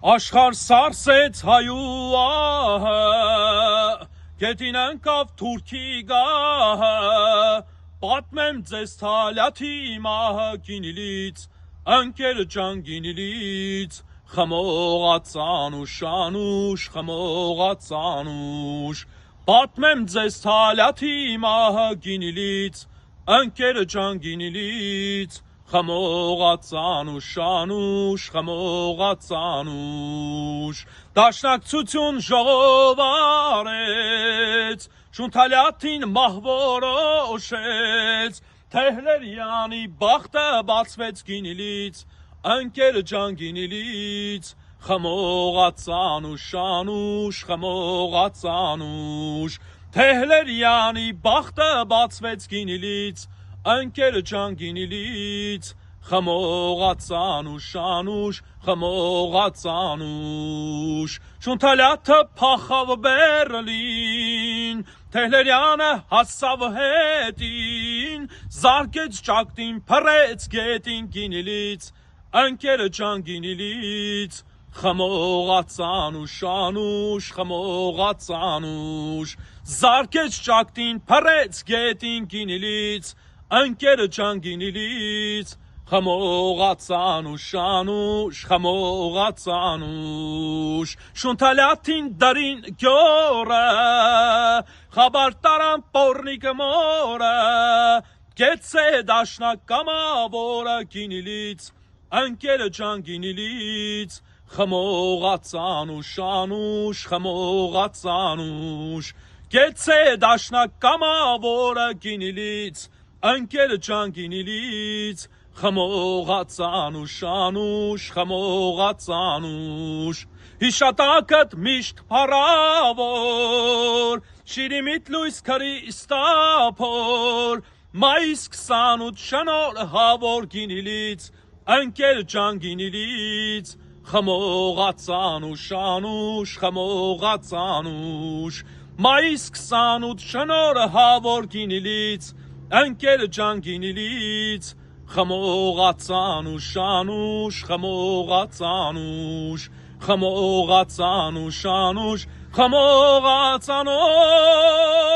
Աշխարհ սարսեց հայու ահը, գետին ընկավ թուրքի գահը, պատմեմ ձեզ թալյաթի մահը գինիլից, ընկեր ջան գինիլից, խմողած անուշ անուշ, խմողած անուշ, պատմեմ ձեզ թալյաթի մահը գինիլից, ընկեր ջան գինիլից, խմողած անուշ անուշ, խմողած անուշ, դաշնակցություն ժողով արեց, շունթալյաթին մահ որոշեց, Թեհլերյանի բախտը բացվեց գինիլից, ընկեր ջան գինիլից, խմողած անուշ անուշ, խմողած անուշ, Թեհլերյանի բախտը բացվեց գինիլից, ընկեր ջան գինիլից, խմողած անուշ անուշ, խմողած անուշ, շունթալյաթը փախավ Բեռլին, Թեհլերյանը հասավ հետին, զարկեց ճակտին, փռեց գետին գինիլից, ընկեր ջան գինիլից, խմողած անուշ անուշ, խմողած անուշ, զարկեց ճակտին, փռեց գետին գինիլից, ընկեր ջան գինիլից, խմողած անուշ անուշ, խմողած անուշ, շունթալյաթին դարին գյորը, խաբար տարան պորնիկը մորը, գեցե դաշնակ կամավորը գինիլից, ընկեր ջան գինիլից, խմողած անուշ անուշ, խմողած անուշ, գեցե դաշնակ կամավորը գինիլից, ընկեր ջան գինիլից, խմողած անուշ անուշ, խմողած անուշ, հիշատակդ միշտ փառավոր, շիրիմիտ լույս Քրիստափոր, մայիս 28 շնորհավոր գինիլից, ընկեր ջան գինիլից, խմողած անուշ անուշ, խմողած անուշ, մայիս 28 շնորհավոր գինիլից, ընկեր ջան գինիլից, խմողած անուշ անուշ, խմողած անուշ, խմողած անուշ անուշ, խմողած անուշ